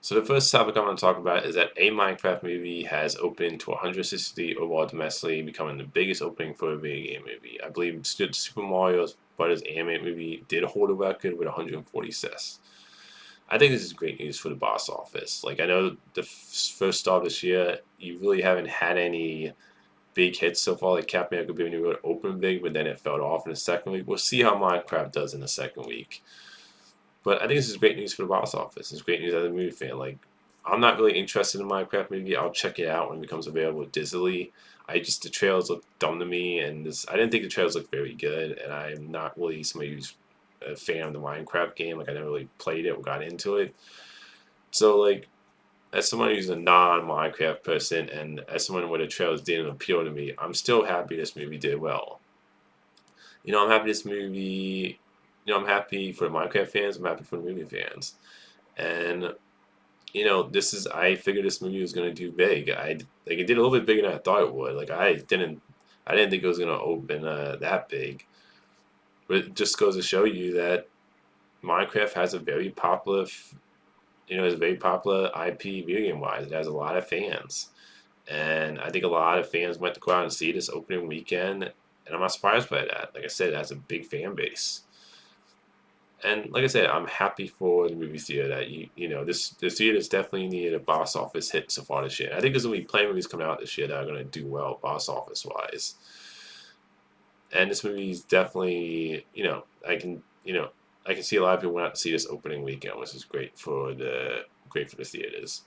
So the first topic I'm going to talk about is that a Minecraft movie has opened to 160 overall domestically, becoming the biggest opening for a video game movie. I believe Super Mario Brothers animated movie did hold a record with 146. I think this is great news for the box office. Like I know the first start of this year, you really haven't had any big hits so far. Like Captain America Baby New World opened big, but then it fell off in the second week. We'll see how Minecraft does in the second week. But I think this is great news for the box office. It's great news as a movie fan. Like, I'm not really interested in the Minecraft movie. I'll check it out when it becomes available digitally. The trailers look dumb to me, and I didn't think the trailers looked very good. And I'm not really somebody who's a fan of the Minecraft game. Like, I never really played it or got into it. So, like, as someone who's a non-Minecraft person, and as someone where the trailers didn't appeal to me, I'm still happy this movie did well. I'm happy this movie. I'm happy for the Minecraft fans. I'm happy for the movie fans. And this is I figured this movie was gonna do big. It did a little bit bigger than I thought it would. Like I didn't think it was gonna open that big. But it just goes to show you that Minecraft has a very popular, is a very popular IP video game wise. It has a lot of fans, and I think a lot of fans went to go out and see this opening weekend. And I'm not surprised by that. Like I said, it has a big fan base. And like I said, I'm happy for the movie theater that this theater's definitely needed a box office hit so far this year. I think there's gonna be plenty of movies coming out this year that are gonna do well box office wise. And this movie's definitely I can see a lot of people went out to see this opening weekend, which is great for the theaters.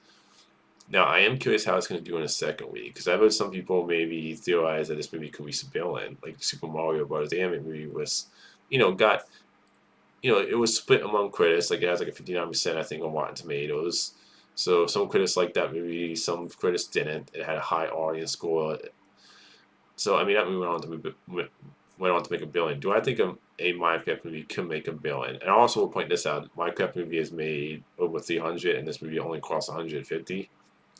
Now I am curious how it's gonna do in the second week because I've heard some people maybe theorize that this movie could be villain, like Super Mario Brothers. The anime movie was, got it was split among critics. Like it has like a 59%, I think, on Rotten Tomatoes. So some critics liked that movie, some critics didn't. It had a high audience score. So I mean, that movie went on to make $1 billion. Do I think a Minecraft movie could make $1 billion? And I also will point this out: Minecraft movie has made over 300, and this movie only cost 150.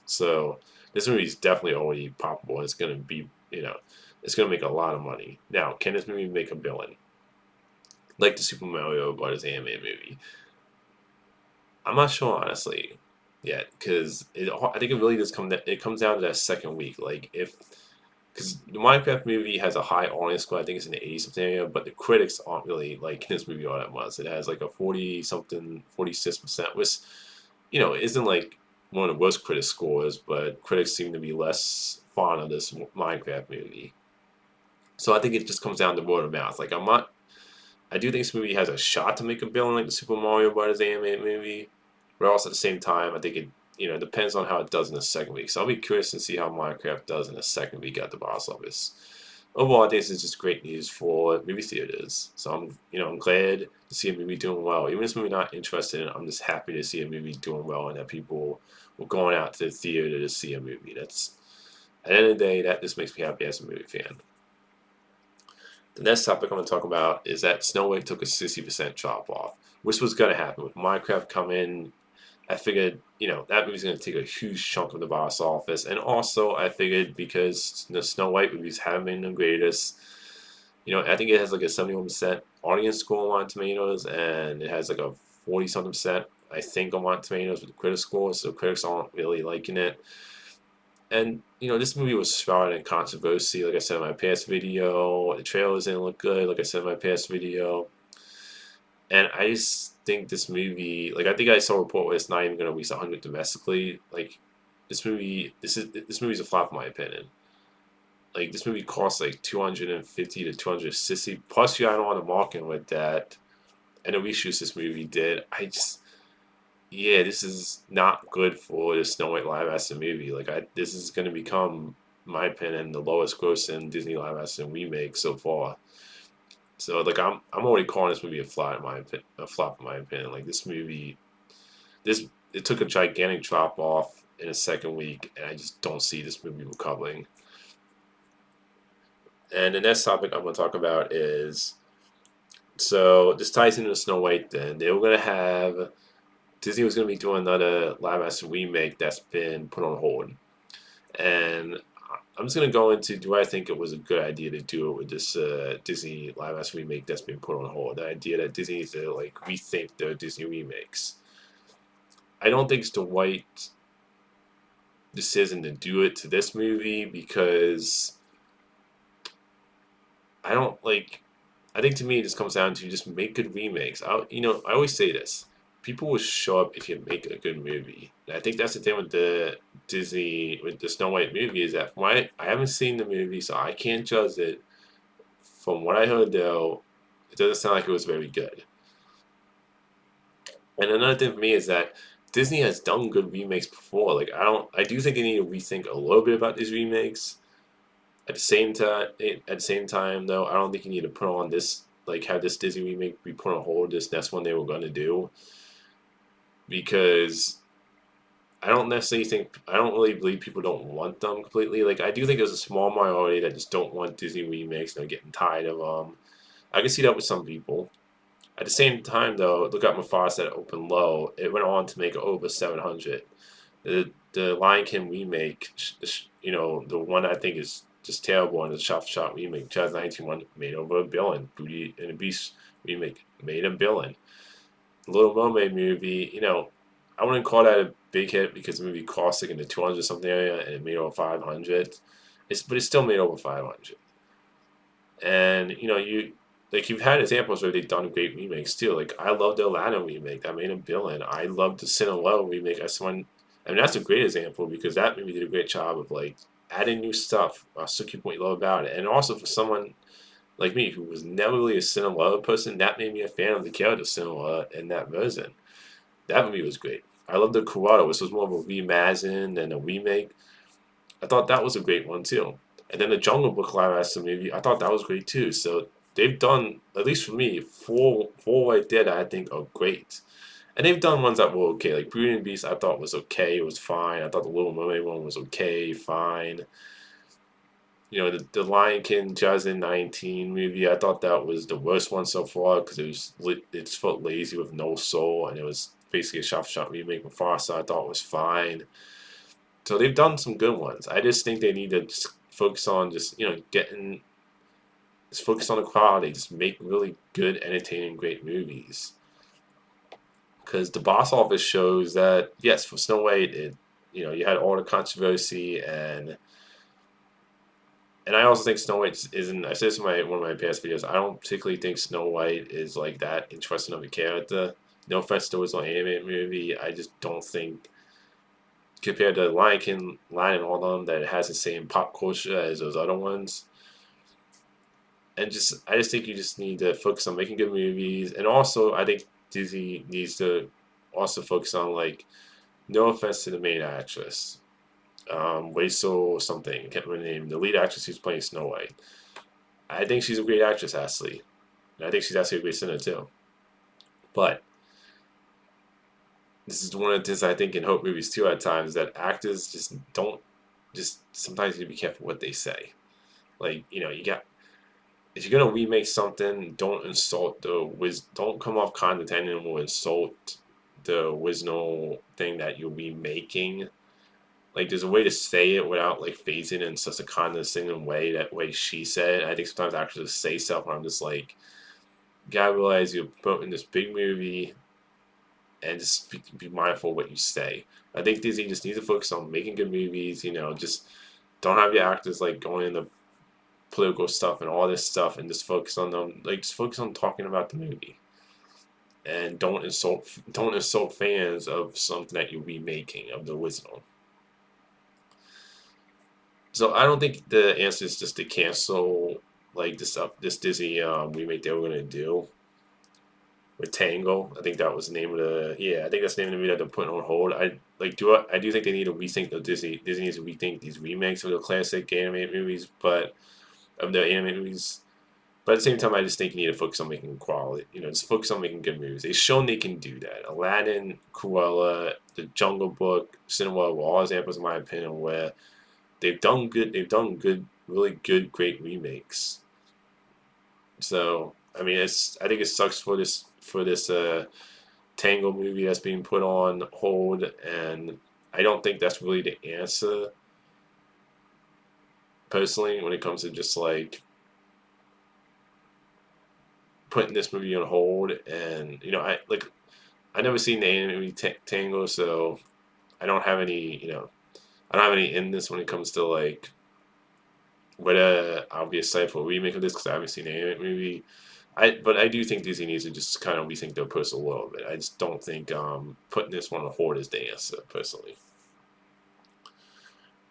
So this movie is definitely already poppable. It's gonna be, it's gonna make a lot of money. Now, can this movie make $1 billion? Like the Super Mario Brothers anime movie. I'm not sure honestly yet because I think it really does it comes down to that second week. Like if because the Minecraft movie has a high audience score, I think it's in the 80 something area, but the critics aren't really liking this movie all that much. It has like a 40 something, 46%, which isn't like one of the worst critic scores, but critics seem to be less fond of this Minecraft movie. So I think it just comes down to word of mouth. Like I do think this movie has a shot to make $1 billion like the Super Mario Brothers animated movie, but also at the same time, I think it depends on how it does in the second week. So I'll be curious to see how Minecraft does in the second week at the box office. Overall, I think this is just great news for movie theaters. So I'm glad to see a movie doing well. Even if this movie not interested in, I'm just happy to see a movie doing well and that people were going out to the theater to see a movie. That's at the end of the day, that just makes me happy as a movie fan. The next topic I'm going to talk about is that Snow White took a 60% drop off, which was going to happen with Minecraft coming. I figured, that movie's going to take a huge chunk of the box office. And also, I figured because the Snow White movies haven't been the greatest, I think it has like a 71% audience score on Rotten Tomatoes, and it has like a 40 something percent, I think, on Rotten Tomatoes with the critic score. So critics aren't really liking it. And this movie was shrouded in controversy. Like I said in my past video, the trailers didn't look good. Like I said in my past video, and I just think this movie, like I think I saw a report where it's not even going to reach 100 domestically. Like this movie's a flop in my opinion. Like this movie costs like 250 to 260. Plus, you got on the market with that, and the reshoots this movie did. Yeah, this is not good for the Snow White live action movie. This is going to become, in my opinion, the lowest grossing Disney live action remake so far. So like I'm already calling this movie a flop in my opinion. Like this movie, this it took a gigantic drop off in the second week, and I just don't see this movie recovering. And the next topic I'm going to talk about is so this ties into the Snow White. Then they were going to have Disney was going to be doing another live action remake that's been put on hold. And I'm just going to go into do I think it was a good idea to do it with this Disney live action remake that's been put on hold? The idea that Disney needs to like rethink their Disney remakes. I don't think it's the right decision to do it to this movie because I don't like. I think to me it just comes down to just make good remakes. I always say this: people will show up if you make a good movie. And I think that's the thing with the Disney with the Snow White movie is that I haven't seen the movie, so I can't judge it. From what I heard, though, it doesn't sound like it was very good. And another thing for me is that Disney has done good remakes before. Like I do think they need to rethink a little bit about these remakes. At the same time, though, I don't think you need to put on this like have this Disney remake be put on hold. This next one they were gonna do because I don't really believe people don't want them completely. Like I do think there's a small minority that just don't want Disney remakes. They're getting tired of them. I can see that with some people. At the same time, though, look at Mufasa that opened low. It went on to make over 700. The Lion King remake, the one I think is just terrible, and the Shot for Shot remake, 2019 one, made over $1 billion. Beauty and the Beast remake made $1 billion. The Little Mermaid movie, I wouldn't call that a big hit because the movie cost like in the 200 something area and it made over 500. But it still made over 500. And you've had examples where they've done great remakes too. Like I love the Aladdin remake that made $1 billion. I love the Cinderella remake. That's a great example because that movie did a great job of like adding new stuff. So keep what you love about it, and also for someone like me who was never really a Cinderella person, that made me a fan of the character Cinderella in that version. That movie was great. I love the Cruella, which was more of a reimagine than a remake. I thought that was a great one too. And then the Jungle Book live action movie, I thought that was great too. So they've done, at least for me, four right there that I think are great. And they've done ones that were okay. Like Beauty and the Beast, I thought was okay. It was fine. I thought the Little Mermaid one was okay, fine. The Lion King 2019 movie, I thought that was the worst one so far because it just felt lazy with no soul, and it was basically a shot for shot remake of Mufasa. I thought was fine. So they've done some good ones. I just think they need to just focus on just focus on the quality. Just make really good, entertaining, great movies. Because the box office shows that yes, for Snow White, you had all the controversy and I also think Snow White isn't. I said this in one of my past videos. I don't particularly think Snow White is like that interesting of a character. No offense to his animated movie, I just don't think compared to Lion King, Lion and all of them, that it has the same pop culture as those other ones. And I just think you just need to focus on making good movies, and also I think Disney needs to also focus on like, no offense to the main actress, Rachel something, I can't remember the name, the lead actress who's playing Snow White. I think she's a great actress, Ashley. And I think she's actually a great singer too. But this is one of the things I think in Hope movies too at times that actors just don't just sometimes you need to be careful what they say. Like, you got if you're gonna remake something, don't come off condescending or insult the original thing that you're remaking. Like there's a way to say it without like phasing it in such a condescending way. That way she said it. I think sometimes actors say stuff and I'm just like, you gotta realize you're promoting this big movie and just be mindful of what you say. I think Disney just needs to focus on making good movies. Just don't have your actors like going into political stuff and all this stuff, and just focus on them. Like just focus on talking about the movie, and don't insult fans of something that you're remaking of the original. So I don't think the answer is just to cancel like this Disney remake they were gonna do with Tangle. I think that was the name of I think that's the name of the movie that they're putting on hold. I do think they need to rethink the Disney needs to rethink these remakes of the classic animated movies, but of the animated movies. But at the same time, I just think you need to focus on making quality. Just focus on making good movies. They've shown they can do that. Aladdin, Cruella, The Jungle Book, Cinderella were all examples, in my opinion, where they've done good. They've done good, really good, great remakes. So I mean, I think it sucks for this Tangle movie that's being put on hold, and I don't think that's really the answer. Personally, when it comes to just like putting this movie on hold, and I like I never seen the anime movie Tangled, so I don't have any, I don't have any in this when it comes to like whether I'll be excited for a remake of this because I haven't seen the anime movie. But I do think Disney needs to just kind of rethink their approach a little bit. I just don't think putting this one on hold is the answer, personally.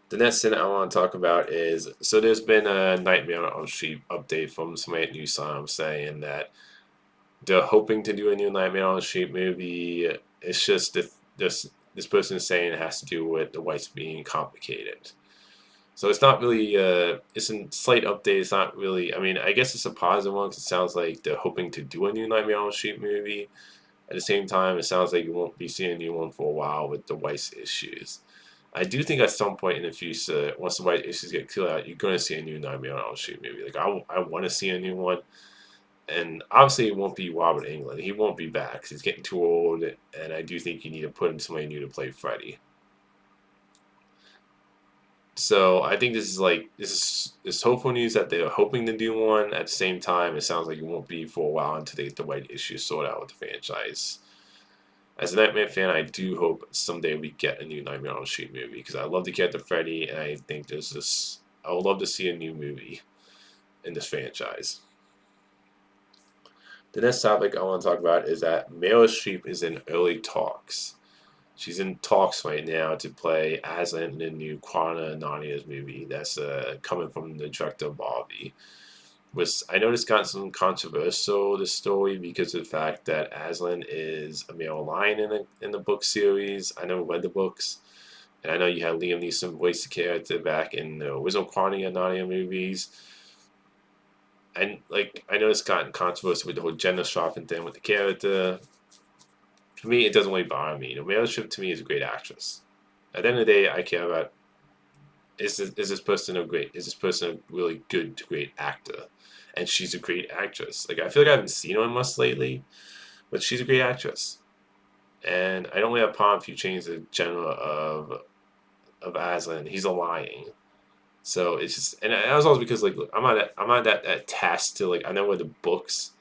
The next thing I want to talk about is so there's been a Nightmare on Elm Street update from somebody at Newsom saying that they're hoping to do a new Nightmare on Elm Street movie. It's just this person is saying it has to do with the whites being complicated. So it's not really it's a slight update. It's not really. I mean, I guess it's a positive one because it sounds like they're hoping to do a new Nightmare on Elm Street movie. At the same time, it sounds like you won't be seeing a new one for a while with the whites issues. I do think at some point in the future, once the white issues get cleared out, you're going to see a new Nightmare on Elm Street movie. Like I want to see a new one, and obviously it won't be Robert Englund. He won't be back 'cause he's getting too old, and I do think you need to put in somebody new to play Freddy. So I think this is hopeful news that they're hoping to do one. At the same time, it sounds like it won't be for a while until they get the white issues sorted out with the franchise. As a Nightmare fan, I do hope someday we get a new Nightmare on Elm Street movie because I love to get the Freddy, and I think there's this. I would love to see a new movie in this franchise. The next topic I want to talk about is that Meryl Streep is in early talks. She's in talks right now to play Aslan in the new Chronicles of Narnia movie that's coming from the director Barbie. I know this got some controversial, this story, because of the fact that Aslan is a male lion in the book series. I never read the books. And I know you had Liam Neeson voice the character back in the original Chronicles of Narnia movies. And like I know it's gotten controversial with the whole gender swapping thing with the character. For me, it doesn't really bother me. Meryl Streep to me is a great actress. At the end of the day, I care about is this person a really good, great actor, and she's a great actress. Like I feel like I haven't seen her much lately, but she's a great actress, and I don't really have a problem if you change the genre of Aslan. He's a lying. So it's just, and that was also because like I'm not that attached to like I never read the books.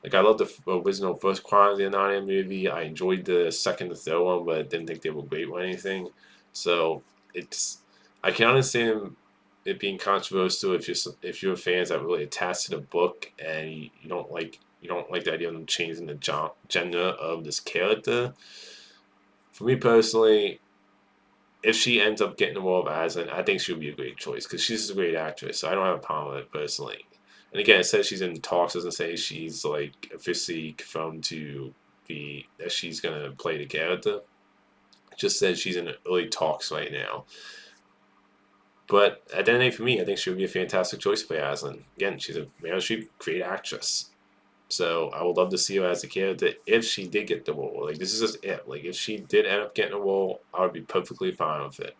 Like I love the original first Chronicles of Narnia movie. I enjoyed the second and third one, but I didn't think they were great or anything. So it's I can understand it being controversial if you're fans that really attached to the book and you don't like the idea of them changing the gender of this character. For me personally, if she ends up getting the role of Aslan, I think she would be a great choice because she's a great actress. So I don't have a problem with it personally. And again, it says she's in talks. Doesn't say she's like officially confirmed to be that she's gonna play the character. It just says she's in early talks right now. But at the end of the day, for me, I think she would be a fantastic choice to play Aslan. Again, she's a Meryl Streep great actress. So I would love to see her as a character if she did get the role. Like this is just it. Like if she did end up getting a role, I would be perfectly fine with it.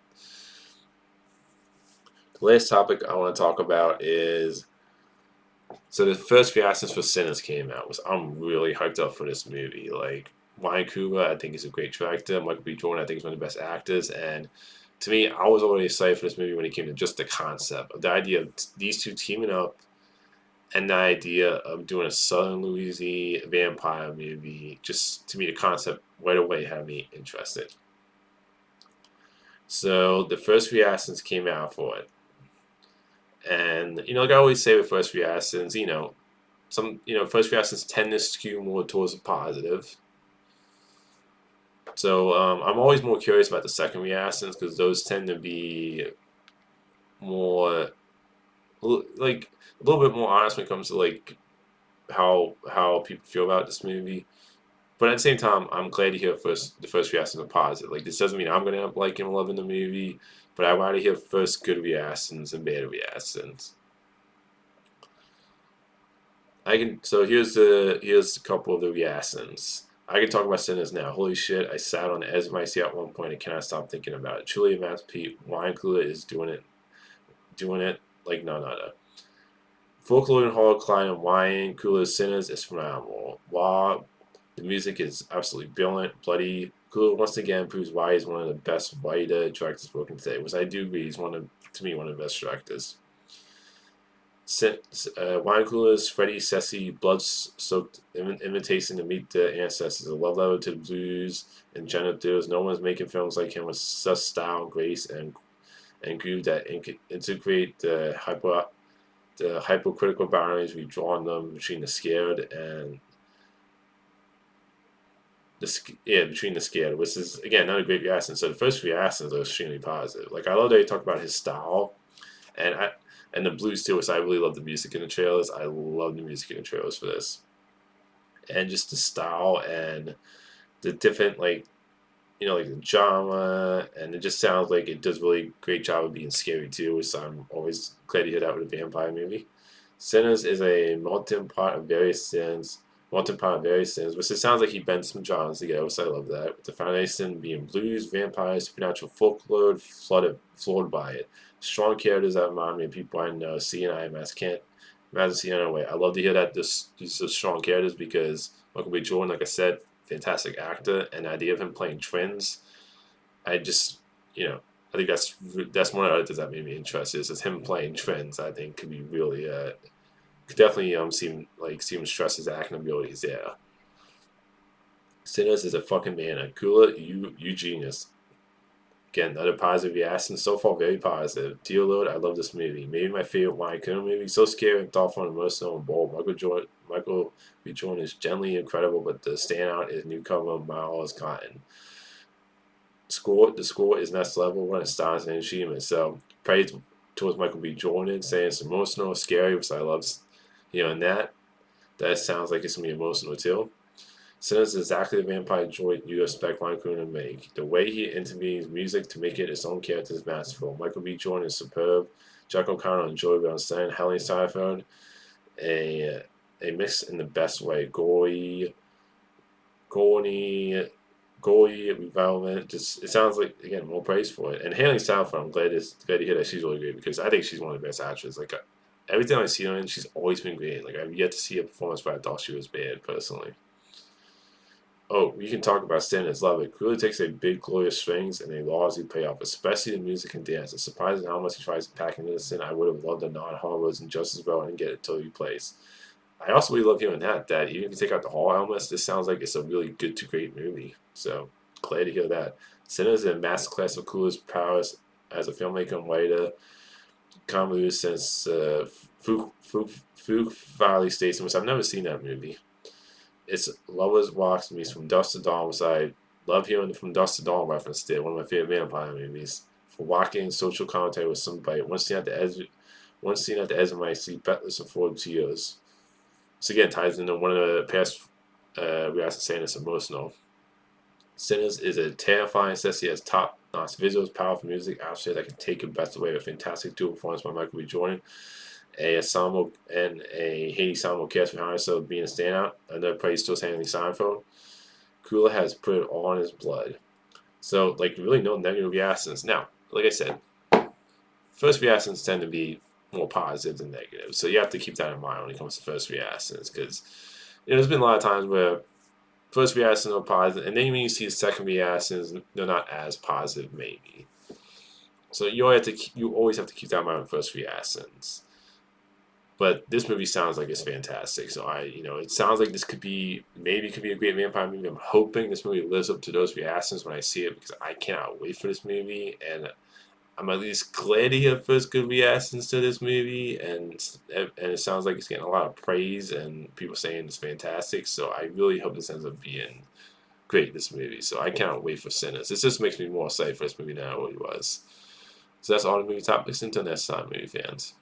The last topic I want to talk about is so the first reactions for Sinners came out. I'm really hyped up for this movie. Like Ryan Coogler, I think is a great director. Michael B. Jordan, I think is one of the best actors. And to me, I was already excited for this movie when it came to just the concept of the idea of these two teaming up, and the idea of doing a Southern Louisiana vampire movie. Just to me, the concept right away had me interested. So the first reactions came out for it. And like I always say with first reactions, first reactions tend to skew more towards the positive. So I'm always more curious about the second reactions because those tend to be more like a little bit more honest when it comes to like how people feel about this movie. But at the same time, I'm glad to hear the first reactions are positive. Like this doesn't mean I'm gonna end up liking and loving the movie, but I want to hear first good reactions and bad reactions. Here's a couple of the reactions. I can talk about Sinners now. Holy shit! I sat on the edge of my seat at one point and cannot stop thinking about it. Truly a masterpiece. Ryan Coogler is doing it like none other. Folklore and horror Klein and Ryan Coogler's Sinners is phenomenal. While the music is absolutely brilliant, bloody. Coogler once again proves why he's one of the best writer directors working today. Which I do agree, he's to me one of the best directors. Wine coolers, Freddy, Ceci, blood-soaked invitation to meet the ancestors, a love letter to the blues and Jenna Deals. No one's making films like him with such style, grace, and groove that integrate the hypocritical boundaries we've drawn them between the scared and between the scared, which is again another great reaction. So the first reactions are extremely positive. Like I love that he talked about his style, and the blues too. So I really love the music in the trailers. I love the music in the trailers for this, and just the style and the different like the drama, and it just sounds like it does a really great job of being scary too. Which I'm always glad to hear that with a vampire movie. Sinners is a melting pot of various sins, which it sounds like he bent some genres together, so I love that. With the foundation being blues, vampires, supernatural folklore, floored by it. Strong characters that remind me of people I know, see in IMS. Can't imagine seeing another way. I love to hear that these are strong characters because Michael B. Jordan, like I said, fantastic actor, and the idea of him playing twins, I just, I think that's one of the other things that made me interested. Is him playing twins. I think could be really could definitely see him stress his acting abilities there. Sinners is a fucking man. Akula, you genius. Again, another positive reaction. So far, very positive. Dear Lord, I love this movie. Maybe my favorite Wine Coon movie. So scary and thoughtful and emotional and bold. Michael B. Jordan is gently incredible, but the standout is newcomer Miles Cotton. The score is next level. What an astonishing achievement. So, praise towards Michael B. Jordan, saying it's emotional, scary, which I love. And that sounds like it's going to be emotional too. Sinners is exactly the vampire joint you expect Wine Coon to make. The way he intervenes music to make it its own character is masterful. Michael B. Jordan is superb. Jack O'Connell and Joey Bernstein, Helen Seinfeld, a mix in the best way. Gory revelment. Just it sounds like again more praise for it. And Haley Seinfeld, I'm glad to hear that she's really great because I think she's one of the best actors. Like every time I see her in, she's always been great. Like I've yet to see a performance where I thought she was bad personally. Oh, we can talk about Sinners. Love it. Really takes a big, glorious strings and they largely pay off, especially the music and dance. It's surprising how much he tries to pack into this in. I would have loved the non-horror version just as well and get it totally placed. I also really love hearing that even if you take out the horror elements, this sounds like it's a really good to great movie. So, glad to hear that. Sinners is a masterclass of Cool's powers as a filmmaker and writer. Convoluted since Fugue Valley Station, which I've never seen that movie. It's Lovers Walks meets From Dusk to Dawn, which I love hearing the From Dusk to Dawn reference there, one of my favorite vampire movies. For walking social commentary with some bite. One scene at the edge of my seat, Betless and 42 years. This again ties into one of the past reactions saying it's emotional. Sinners is a terrifying set. He has top-notch visuals, powerful music, outfit that can take your breath away. A fantastic dual performance by Michael B. Jordan. A ensemble and a Haiti ensemble cast behind, so being a standout. Another praise to Haley Seinfeld. Kula has put it all in his blood. So, really no negative reactions. Now, like I said, first reactions tend to be more positive than negative. So you have to keep that in mind when it comes to first reactions, because there's been a lot of times where first reactions are positive, and then when you see the second reactions, they're not as positive, maybe. So you always have to keep that in mind with first reactions. But this movie sounds like it's fantastic. So it sounds like this could be a great vampire movie. I'm hoping this movie lives up to those reactions when I see it because I cannot wait for this movie. And I'm at least glad to hear first good reactions to this movie. And it sounds like it's getting a lot of praise and people saying it's fantastic. So I really hope this ends up being great, this movie. So I cannot wait for Sinners. This just makes me more excited for this movie than I already was. So that's all the movie topics. Until next time, movie fans.